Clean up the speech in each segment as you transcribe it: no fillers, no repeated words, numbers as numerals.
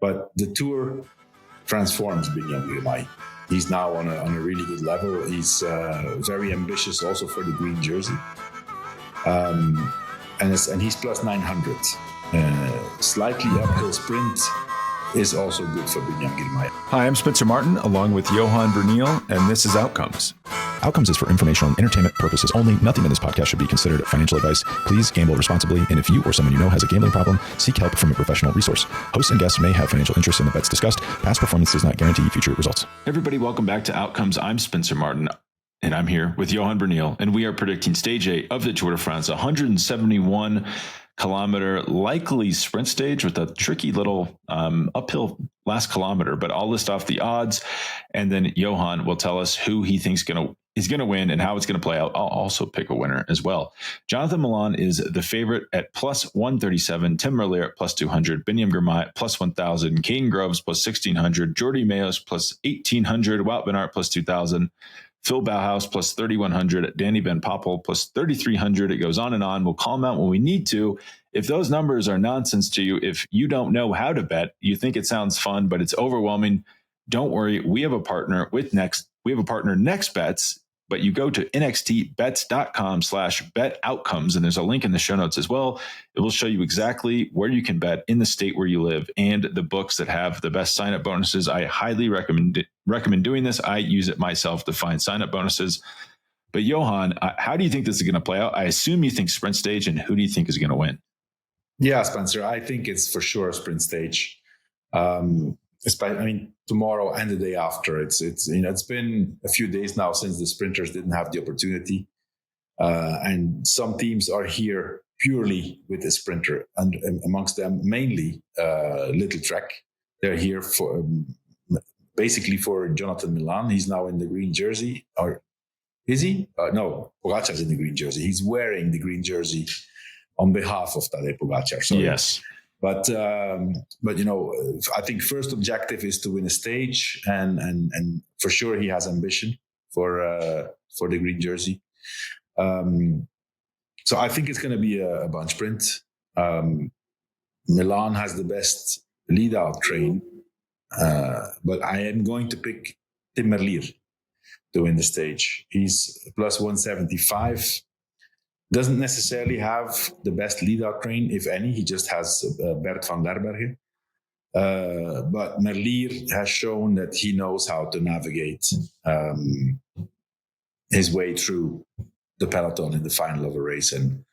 But the Tour transforms Bruyneel Girmay. He's now on a really good level. He's very ambitious also for the green jersey. And he's plus 900. Slightly uphill sprint is also good for Bruyneel Girmay. Hi, I'm Spencer Martin, along with Johan Bruyneel, and this is Outcomes. Outcomes is for informational and entertainment purposes only. Nothing in this podcast should be considered financial advice. Please gamble responsibly, and if you or someone you know has a gambling problem, seek help from a professional resource. Hosts and guests may have financial interest in the bets discussed. Past performance does not guarantee future results. Everybody, welcome back to Outcomes. I'm Spencer Martin, and I'm here with Johan Bruyneel, and we are predicting Stage 8 of the Tour de France, 171-kilometer likely sprint stage with a tricky little uphill last kilometer. But I'll list off the odds, and then Johan will tell us who he thinks is going to win and how it's going to play out. I'll also pick a winner as well. Jonathan Milan is the favorite at plus 137. Tim Merlier at plus 200. Bruyneel Girmay at plus 1,000. Caden Groves plus 1,600. Jordi Mayos plus 1,800. Wout van Aert plus 2,000. Phil Bauhaus plus 3,100. Danny Van Poppel plus 3,300. It goes on and on. We'll call them out when we need to. If those numbers are nonsense to you, if you don't know how to bet, you think it sounds fun, but it's overwhelming, don't worry. We have a partner Next Bets. But you go to nxtbets.com/bet-outcomes, and there's a link in the show notes as well. It will show you exactly where you can bet in the state where you live and the books that have the best sign-up bonuses. I highly recommend doing this. I use it myself to find sign-up bonuses. But Johan, how do you think this is going to play out? I assume you think sprint stage, and who do you think is going to win? Yeah, Spencer, I think it's for sure a sprint stage. Tomorrow and the day after. It's been a few days now since the sprinters didn't have the opportunity, and some teams are here purely with a sprinter, and amongst them mainly Little Trek. They're here for basically for Jonathan Milan. He's now in the green jersey, or is he? No, Pogacar's in the green jersey. He's wearing the green jersey on behalf of Tadej Pogacar. Sorry. Yes. But I think first objective is to win a stage, and for sure he has ambition for the green jersey. So I think it's going to be a bunch sprint. Milan has the best lead out train, but I am going to pick Tim Merlier to win the stage. He's plus 175. Doesn't necessarily have the best lead-out train, if any. He just has Bert van Lerbergen. But Merlier has shown that he knows how to navigate his way through the peloton in the final of a race. And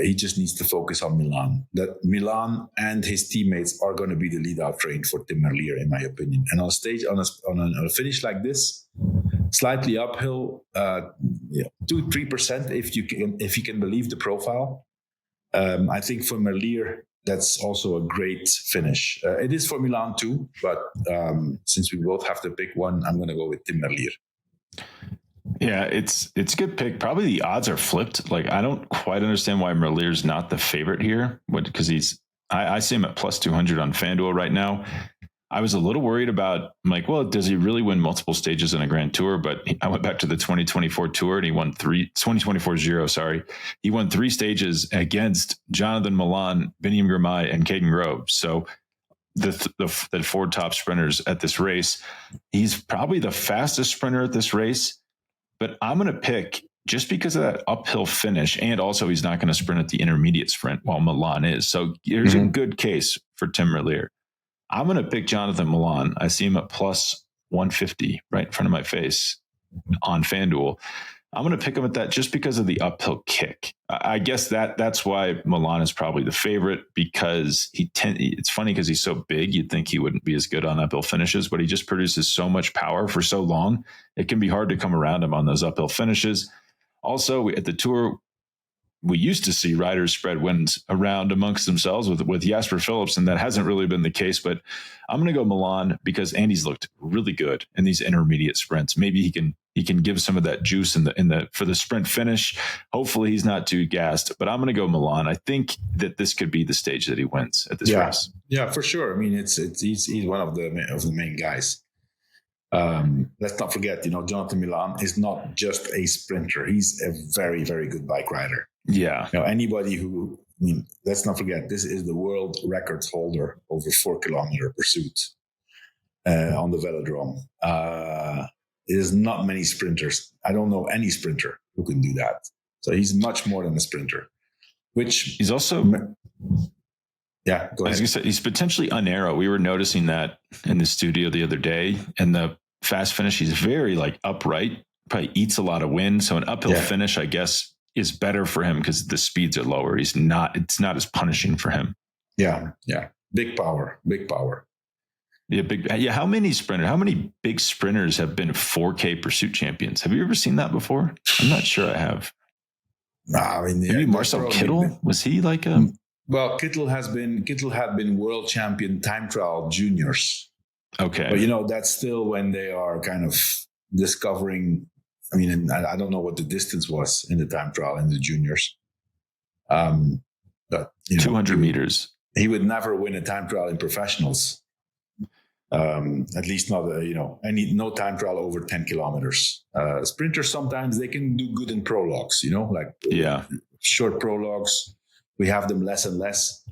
he just needs to focus on Milan. That Milan and his teammates are going to be the lead-out train for Tim Merlier, in my opinion. And on stage, on a finish like this, slightly uphill, 2-3% if you can believe the profile. I think for Merlier, that's also a great finish. It is for Milan too, but since we both have to pick one, I'm going to go with Tim Merlier. Yeah, it's a good pick. Probably the odds are flipped. Like, I don't quite understand why Merlier's not the favorite here, because I see him at plus 200 on FanDuel right now. I was a little worried about, I'm like, well, does he really win multiple stages in a Grand Tour? But I went back to the 2024 Tour and he won 2024 Giro, sorry. He won 3 stages against Jonathan Milan, Bruyneel Girmay, and Caden Groves. So the 4 top sprinters at this race. He's probably the fastest sprinter at this race, but I'm going to pick, just because of that uphill finish, and also he's not going to sprint at the intermediate sprint while Milan is. So here's a good case for Tim Merlier. I'm going to pick Jonathan Milan. I see him at plus 150 right in front of my face on FanDuel. I'm going to pick him at that just because of the uphill kick. I guess that's why Milan is probably the favorite, because it's funny because he's so big. You'd think he wouldn't be as good on uphill finishes, but he just produces so much power for so long. It can be hard to come around him on those uphill finishes. Also, at the Tour, we used to see riders spread wins around amongst themselves with Jasper Phillips, and that hasn't really been the case. But I'm going to go Milan because Andy's looked really good in these intermediate sprints. Maybe he can give some of that juice for the sprint finish. Hopefully he's not too gassed, but I'm going to go Milan. I think that this could be the stage that he wins at this race. Yeah, for sure. I mean, he's one of the main guys. Let's not forget, Jonathan Milan is not just a sprinter. He's a very, very good bike rider. Yeah. Anybody who, I mean, let's not forget, this is the world record holder over 4-kilometer pursuit on the velodrome. There's not many sprinters. I don't know any sprinter who can do that. So he's much more than a sprinter, which he's also, go ahead. I was going to say, he's potentially unaero. We were noticing that in the studio the other day, and the fast finish, he's very like upright, probably eats a lot of wind. So an uphill finish, I guess, is better for him because the speeds are lower. It's not as punishing for him. Yeah. Big power. Yeah, how many big sprinters have been 4K pursuit champions? Have you ever seen that before? I'm not sure I have. I mean, maybe Marcel Kittel, was he like a? Well, Kittel had been world champion time trial juniors. Okay, but that's still when they are kind of discovering. I mean, I don't know what the distance was in the time trial in the juniors. But 200 meters. He would never win a time trial in professionals. At least not no time trial over 10 kilometers. Sprinters, sometimes they can do good in prologues, short prologues. We have them less and less,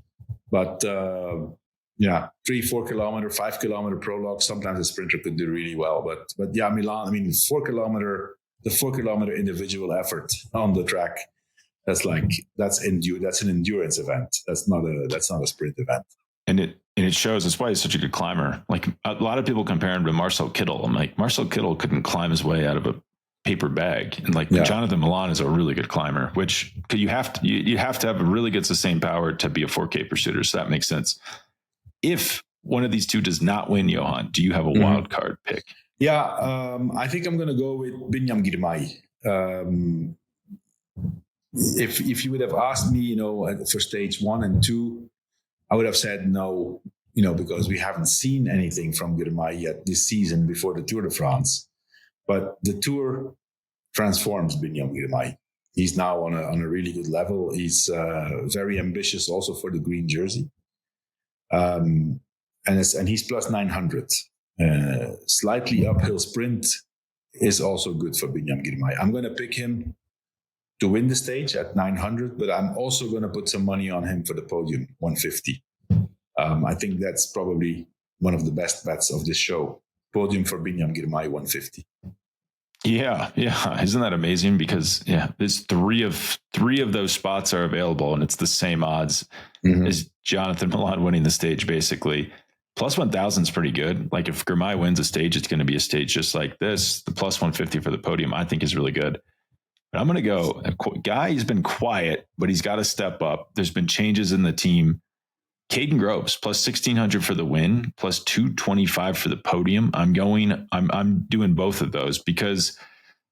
but 3-4 kilometer, 5 kilometer prologue, sometimes a sprinter could do really well. But Milan, I mean, the 4 kilometer individual effort on the track, that's an endurance event. That's not a sprint event. And it shows. That's why he's such a good climber. Like a lot of people compare him to Marcel Kittel. I'm like, Marcel Kittel couldn't climb his way out of a paper bag, and Jonathan Milan is a really good climber. Which you have to have a really good sustained power to be a 4K pursuiter. So that makes sense. If one of these two does not win, Johan, do you have a wild card pick? Yeah, I think I'm going to go with Binyam Girmay. If you would have asked me, for stage 1 and 2. I would have said no, because we haven't seen anything from Girmay yet this season before the Tour de France. But the Tour transforms Binyam Girmay. He's now on a really good level. He's very ambitious also for the green jersey. And he's plus 900. Slightly uphill sprint is also good for Binyam Girmay. I'm going to pick him to win the stage at 900, but I'm also going to put some money on him for the podium, 150. I think that's probably one of the best bets of this show. Podium for Binyam Girmay, 150. Yeah. Isn't that amazing? Because there's three of those spots are available, and it's the same odds as Jonathan Milan winning the stage, basically. Plus 1,000 is pretty good. Like if Girmay wins a stage, it's going to be a stage just like this. The plus 150 for the podium, I think, is really good. But I'm going to go a guy. He's been quiet, but he's got to step up. There's been changes in the team. Caden Groves plus 1,600 for the win, plus 225 for the podium. I'm doing both of those because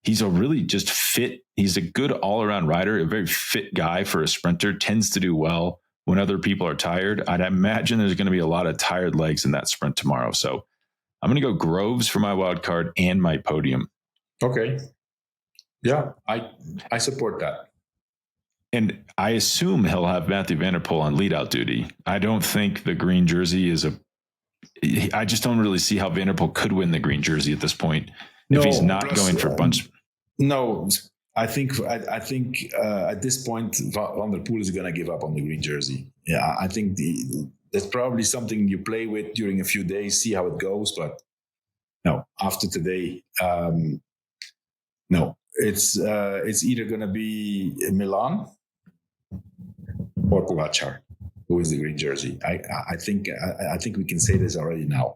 he's a really just fit. He's a good all around rider, a very fit guy for a sprinter. Tends to do well when other people are tired. I'd imagine there's going to be a lot of tired legs in that sprint tomorrow. So I'm going to go Groves for my wild card and my podium. Okay. Yeah, I support that. And I assume he'll have Mathieu van der Poel on lead out duty. I don't think the green jersey I just don't really see how Van der Poel could win the green jersey at this point if he's not going for bunch. No, I think at this point, Van der Poel is going to give up on the green jersey. Yeah, I think that's probably something you play with during a few days, see how it goes. But no, after today, no. It's either going to be Milan or Pogačar, who is the green jersey. I think we can say this already now.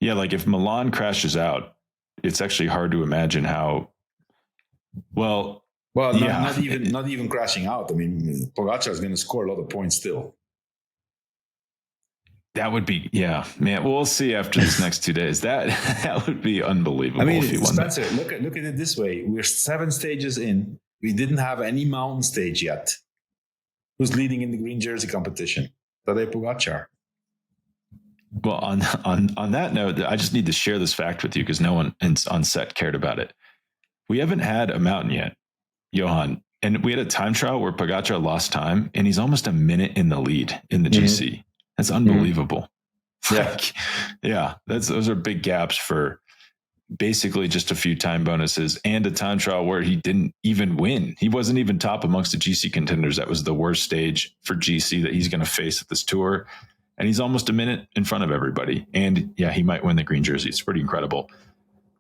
Yeah, like if Milan crashes out, it's actually hard to imagine how. Well, not even crashing out. I mean, Pogačar is going to score a lot of points still. That would be, man. We'll see after these next 2 days. That would be unbelievable. I mean, if he won Spencer, look at it this way: we're 7 stages in. We didn't have any mountain stage yet. Who's leading in the green jersey competition? Tadej Pogačar. Well, on that note, I just need to share this fact with you because no one on set cared about it. We haven't had a mountain yet, Johan, and we had a time trial where Pogačar lost time, and he's almost a minute in the lead in the GC. That's unbelievable. Yeah. Those are big gaps for basically just a few time bonuses and a time trial where he didn't even win. He wasn't even top amongst the GC contenders. That was the worst stage for GC that he's going to face at this tour. And he's almost a minute in front of everybody. And yeah, he might win the green jersey. It's pretty incredible.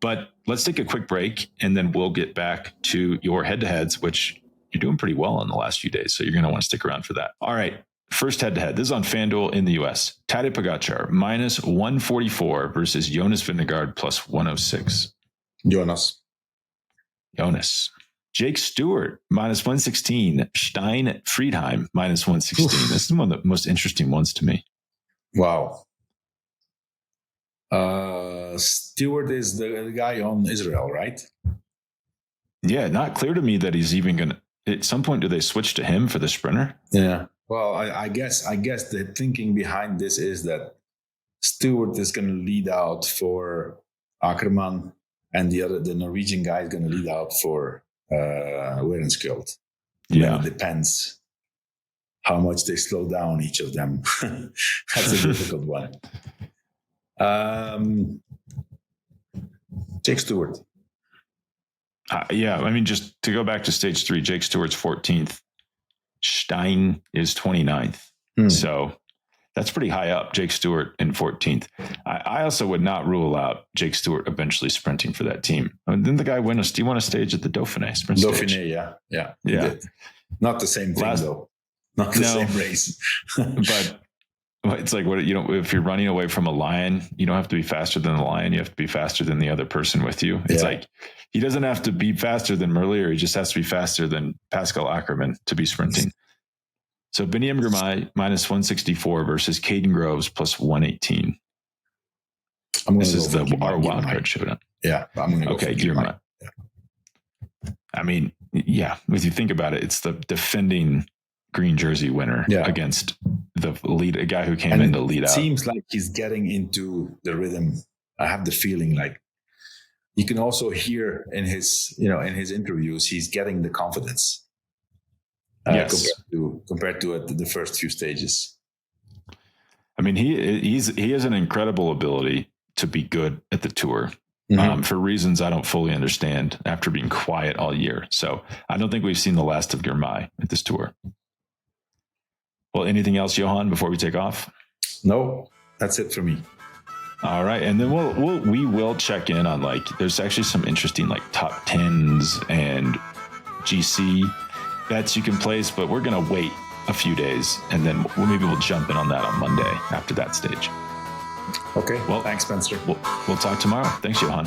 But let's take a quick break, and then we'll get back to your head-to-heads, which you're doing pretty well in the last few days. So you're going to want to stick around for that. All right. First head-to-head. This is on FanDuel in the U.S. Tadej Pogacar, minus 144 versus Jonas Vingegaard, plus 106. Jonas. Jake Stewart, minus 116. Stein Friedheim, minus 116. Oof. This is one of the most interesting ones to me. Wow. Stewart is the guy on Israel, right? Yeah, not clear to me that he's even going to, at some point, do they switch to him for the sprinter? Yeah. Well, I guess the thinking behind this is that Stewart is going to lead out for Ackermann, and the Norwegian guy is going to lead out for Werenskjold. Yeah. It depends how much they slow down each of them. That's a difficult one. Jake Stewart. Yeah, I mean, just to go back to stage 3, Jake Stewart's 14th. Stein is 29th. So that's pretty high up, Jake Stewart in 14th. I also would not rule out Jake Stewart eventually sprinting for that team. I mean, didn't the guy win a stage at the Dauphiné? Sprint yeah. Not the same thing, though. Not the same race. But it's like, if you're running away from a lion, you don't have to be faster than the lion. You have to be faster than the other person with you. It's like, he doesn't have to be faster than Merlier. He just has to be faster than Pascal Ackermann to be sprinting. So Biniam Girmay, minus 164 versus Caden Groves, plus 118. This is our wild card showdown. Yeah. I'm going to go okay, Girmay. Yeah. I mean, yeah, if you think about it, it's the defending green jersey winner against a guy who came in to lead out. It seems like he's getting into the rhythm. I have the feeling like you can also hear in his interviews, he's getting the confidence compared to the first few stages. I mean, he has an incredible ability to be good at the tour. For reasons I don't fully understand after being quiet all year. So I don't think we've seen the last of Girmay at this tour. Well, anything else, Johan, before we take off? No, that's it for me. All right. And then we will check in on there's actually some interesting top 10s and GC bets you can place, but we're going to wait a few days and then maybe we'll jump in on that on Monday after that stage. Okay. Well, thanks, Spencer. We'll talk tomorrow. Thanks, Johan.